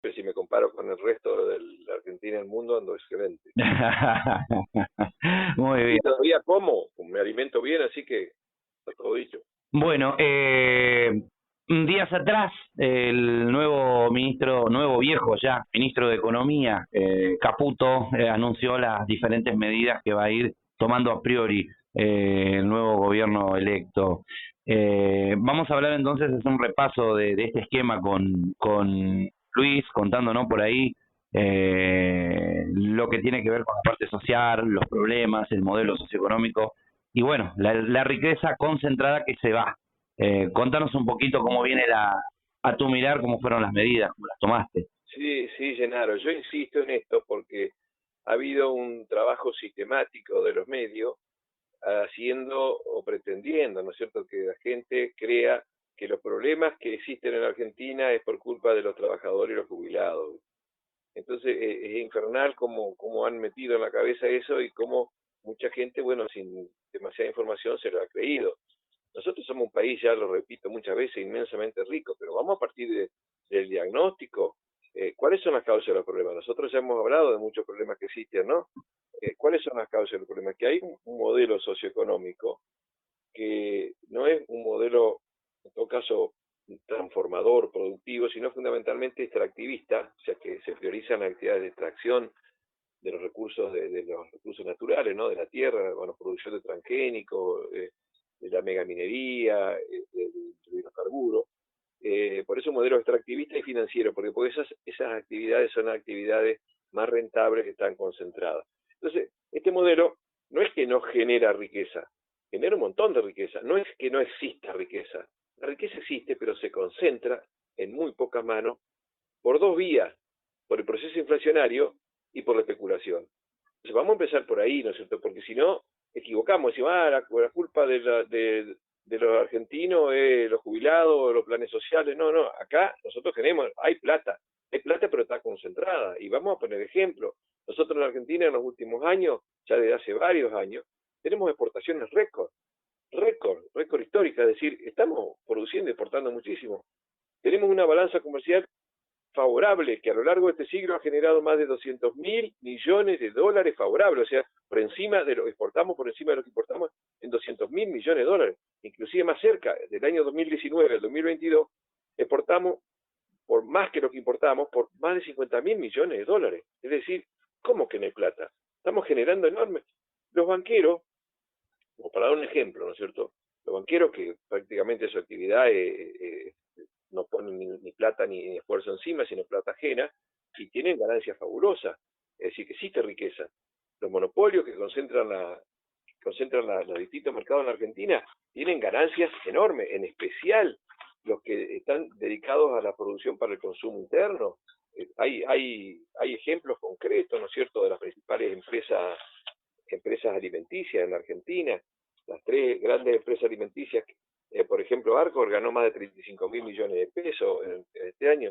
siempre si me comparo con el resto de la Argentina y el mundo, ando excelente. Muy Y bien. todavía como, me alimento bien, así que está todo dicho. Bueno, días atrás, el nuevo ministro, nuevo viejo ya, ministro de Economía, Caputo, anunció las diferentes medidas que va a ir tomando a priori el nuevo gobierno electo. Vamos a hablar entonces, es un repaso de este esquema con Luis, contándonos por ahí lo que tiene que ver con la parte social, los problemas, el modelo socioeconómico y bueno, la riqueza concentrada que se va. Contanos un poquito cómo viene a tu mirar, cómo fueron las medidas, cómo las tomaste. Sí, sí, Genaro, yo insisto en esto porque ha habido un trabajo sistemático de los medios haciendo o pretendiendo, ¿no es cierto?, que la gente crea que los problemas que existen en Argentina es por culpa de los trabajadores y los jubilados. Entonces es infernal cómo han metido en la cabeza eso y cómo mucha gente, bueno, sin demasiada información se lo ha creído. Nosotros somos un país, ya lo repito muchas veces, inmensamente rico, pero vamos a partir del diagnóstico. ¿Cuáles son las causas de los problemas? Nosotros ya hemos hablado de muchos problemas que existen, ¿no? ¿Cuáles son las causas de los problemas? Que hay un modelo socioeconómico que no es un modelo, en todo caso, transformador, productivo, sino fundamentalmente extractivista, o sea que se priorizan actividades de extracción de los recursos de los recursos naturales, ¿no? De la tierra, bueno, producción de transgénicos, de la megaminería, del hidrocarburo. Por eso un modelo extractivista y financiero, porque esas actividades son actividades más rentables que están concentradas. Entonces, este modelo no es que no genera riqueza, genera un montón de riqueza, no es que no exista riqueza. La riqueza existe, pero se concentra en muy pocas manos por dos vías, por el proceso inflacionario y por la especulación. Entonces vamos a empezar por ahí, ¿no es cierto? Porque si no, equivocamos, decimos, la culpa de los argentinos es los jubilados, los planes sociales. No, no, acá nosotros tenemos, hay plata pero está concentrada. Y vamos a poner ejemplo. Nosotros en Argentina en los últimos años, ya desde hace varios años, tenemos exportaciones récord histórica, es decir, estamos produciendo y exportando muchísimo. Tenemos una balanza comercial favorable que a lo largo de este siglo ha generado más de 200.000 millones de dólares favorables, o sea, por encima de lo que exportamos, por encima de lo que importamos en 200.000 millones de dólares, inclusive más cerca, del año 2019 al 2022, exportamos por más que lo que importamos, por más de 50.000 millones de dólares. Es decir, ¿cómo que no hay plata? Estamos generando enormes. Los banqueros, como para dar un ejemplo, ¿no es cierto? Los banqueros que prácticamente su actividad no ponen ni plata ni esfuerzo encima, sino plata ajena, y tienen ganancias fabulosas. Es decir, que existe riqueza. Los monopolios que concentran los distintos mercados en la Argentina tienen ganancias enormes, en especial los que están dedicados a la producción para el consumo interno. Hay ejemplos concretos, ¿no es cierto?, de las principales empresas alimenticias en la Argentina. Las tres grandes empresas alimenticias, por ejemplo, Arcor ganó más de 35.000 millones de pesos en este año.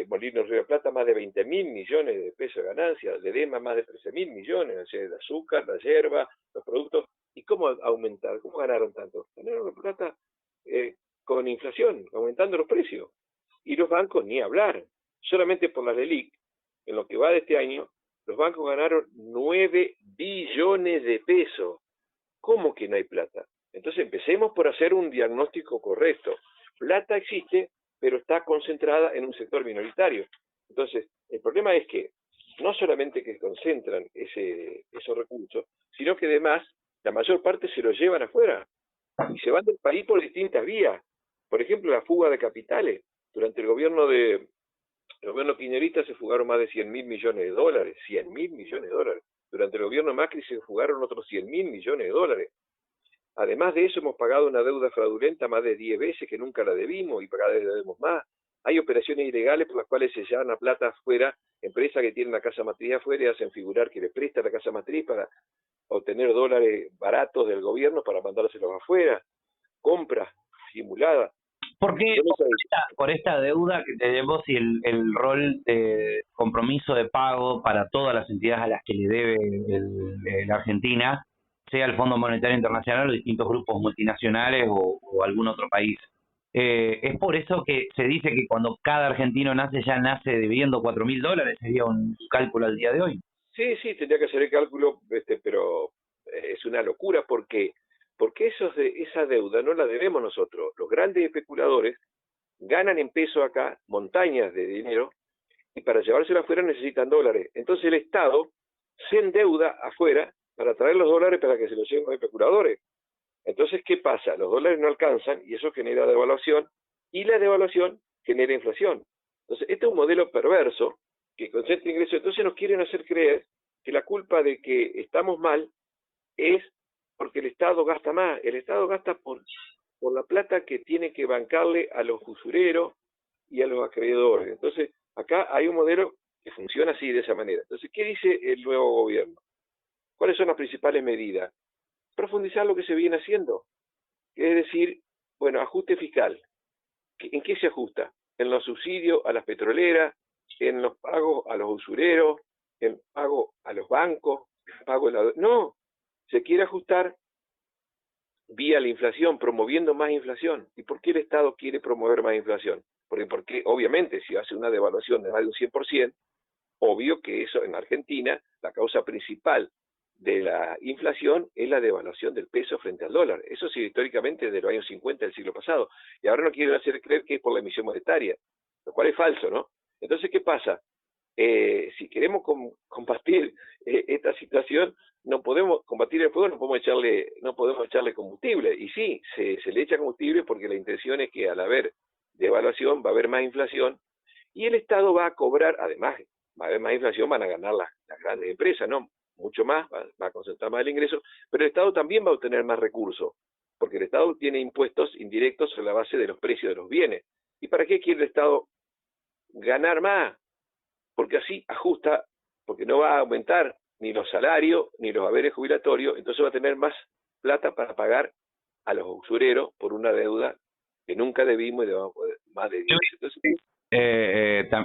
Molinos Río de Plata más de 20.000 millones de pesos de ganancias, Ledesma más de 13.000 millones, o sea, el azúcar, la hierba, los productos. ¿Y cómo aumentar? ¿Cómo ganaron tanto? Ganaron plata con inflación, aumentando los precios. Y los bancos, ni hablar. Solamente por las LELIQ, en lo que va de este año, los bancos ganaron 9 billones de pesos. ¿Cómo que no hay plata? Entonces empecemos por hacer un diagnóstico correcto. Plata existe, pero está concentrada en un sector minoritario. Entonces, el problema es que no solamente que concentran esos recursos, sino que además la mayor parte se los llevan afuera y se van del país por distintas vías. Por ejemplo, la fuga de capitales. Durante el gobierno kirchnerista se fugaron más de 100.000 millones de dólares. 100.000 millones de dólares. Durante el gobierno Macri se fugaron otros 100.000 millones de dólares. Además de eso, hemos pagado una deuda fraudulenta más de 10 veces que nunca la debimos y cada vez debemos más. Hay operaciones ilegales por las cuales se llevan la plata afuera, empresas que tienen la casa matriz afuera y hacen figurar que le presta la casa matriz para obtener dólares baratos del gobierno para mandárselos afuera. Compras simuladas. ¿Por qué por esta deuda que tenemos y el rol de compromiso de pago para todas las entidades a las que le debe la Argentina, sea el Fondo Monetario Internacional o distintos grupos multinacionales o algún otro país? Es por eso que se dice que cuando cada argentino nace, ya nace debiendo $4.000, sería un cálculo al día de hoy. Sí, sí, tendría que hacer el cálculo, pero es una locura. ¿Por qué? Porque esa deuda no la debemos nosotros. Los grandes especuladores ganan en peso acá montañas de dinero y para llevárselo afuera necesitan dólares. Entonces el Estado se endeuda afuera para traer los dólares para que se los lleven los especuladores. Entonces, ¿qué pasa? Los dólares no alcanzan y eso genera devaluación y la devaluación genera inflación. Entonces, este es un modelo perverso que concentra ingresos. Entonces nos quieren hacer creer que la culpa de que estamos mal es porque el Estado gasta más. El Estado gasta por la plata que tiene que bancarle a los usureros y a los acreedores. Entonces, acá hay un modelo que funciona así, de esa manera. Entonces, ¿qué dice el nuevo gobierno? ¿Cuáles son las principales medidas? Profundizar lo que se viene haciendo. Es decir, bueno, ajuste fiscal. ¿En qué se ajusta? En los subsidios a las petroleras, en los pagos a los usureros, en pago a los bancos, en pago a la... No, se quiere ajustar vía la inflación, promoviendo más inflación. ¿Y por qué el Estado quiere promover más inflación? Porque obviamente si hace una devaluación de más de un 100%, obvio que eso en Argentina, la causa principal de la inflación es la devaluación del peso frente al dólar. Eso sí, históricamente desde los años 50 del siglo pasado. Y ahora no quieren hacer creer que es por la emisión monetaria, lo cual es falso, ¿no? Entonces, ¿qué pasa? Si queremos combatir esta situación, no podemos combatir el fuego, no podemos echarle combustible. Y sí, se le echa combustible porque la intención es que al haber devaluación va a haber más inflación y el Estado va a cobrar, además, va a haber más inflación, van a ganar las grandes empresas, ¿no? Mucho más, va a concentrar más el ingreso, pero el Estado también va a obtener más recursos, porque el Estado tiene impuestos indirectos sobre la base de los precios de los bienes. ¿Y para qué quiere el Estado ganar más? Porque así ajusta, porque no va a aumentar ni los salarios ni los haberes jubilatorios, entonces va a tener más plata para pagar a los usureros por una deuda que nunca debimos y debamos más de 10 veces. Entonces,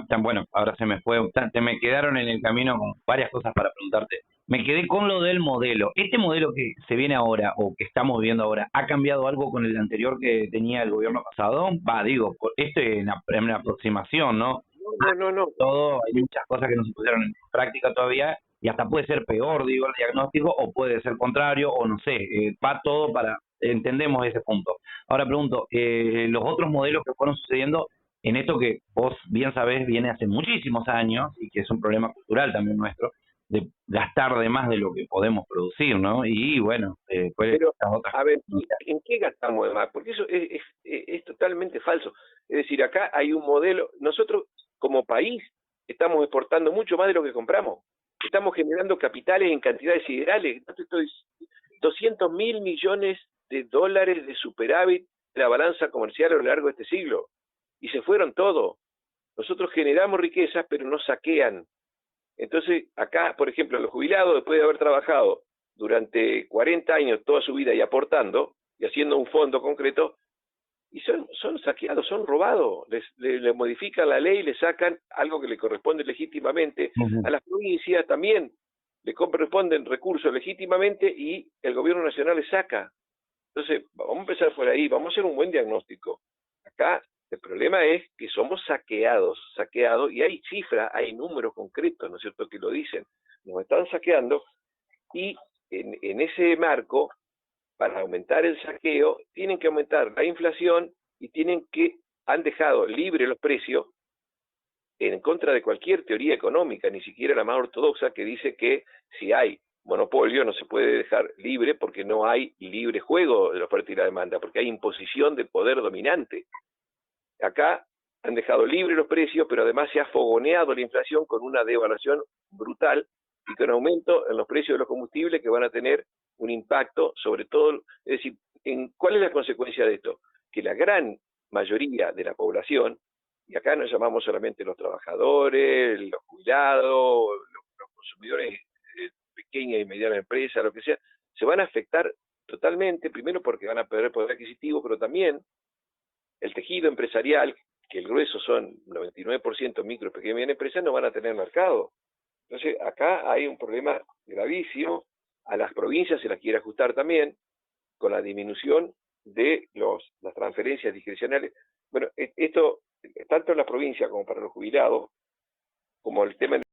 Tan bueno, ahora se me fue, me quedaron en el camino con varias cosas para preguntarte. Me quedé con lo del modelo. ¿Este modelo que se viene ahora o que estamos viendo ahora ha cambiado algo con el anterior que tenía el gobierno pasado? Digo, en la aproximación, ¿no? no. Todo, hay muchas cosas que no se pusieron en práctica todavía y hasta puede ser peor, digo, el diagnóstico o puede ser contrario o no sé, va todo para, entendemos ese punto. Ahora pregunto, los otros modelos que fueron sucediendo en esto que vos bien sabés viene hace muchísimos años y que es un problema cultural también nuestro, de gastar de más de lo que podemos producir, ¿no? Y bueno, pues Pero, las otras a ver, cosas. ¿en qué gastamos de más? Porque eso es totalmente falso. Es decir, acá hay un modelo, nosotros como país estamos exportando mucho más de lo que compramos. Estamos generando capitales en cantidades siderales. 200.000 millones de dólares de superávit de la balanza comercial a lo largo de este siglo. Y se fueron todos. Nosotros generamos riquezas, pero nos saquean. Entonces, acá, por ejemplo, los jubilados, después de haber trabajado durante 40 años toda su vida y aportando, y haciendo un fondo concreto, y son saqueados, son robados, les modifican la ley, le sacan algo que le corresponde legítimamente. Ujú. A las provincias también le corresponden recursos legítimamente y el gobierno nacional le saca. Entonces, vamos a empezar por ahí, vamos a hacer un buen diagnóstico. Acá el problema es que somos saqueados, y hay cifras, hay números concretos, ¿no es cierto?, que lo dicen. Nos están saqueando y en ese marco, para aumentar el saqueo, tienen que aumentar la inflación y han dejado libre los precios en contra de cualquier teoría económica, ni siquiera la más ortodoxa, que dice que si hay monopolio no se puede dejar libre porque no hay libre juego de la oferta y la demanda, porque hay imposición de poder dominante. Acá han dejado libres los precios, pero además se ha fogoneado la inflación con una devaluación brutal y con aumento en los precios de los combustibles que van a tener un impacto sobre todo, es decir, ¿cuál es la consecuencia de esto? Que la gran mayoría de la población, y acá nos llamamos solamente los trabajadores, los jubilados, los consumidores pequeñas y medianas empresas, lo que sea, se van a afectar totalmente, primero porque van a perder poder adquisitivo, pero también el tejido empresarial, que el grueso son 99% micro, pequeñas y medianas empresas, no van a tener mercado. Entonces, acá hay un problema gravísimo. A las provincias se las quiere ajustar también, con la disminución de las transferencias discrecionales. Bueno, esto, tanto en la provincia como para los jubilados, como el tema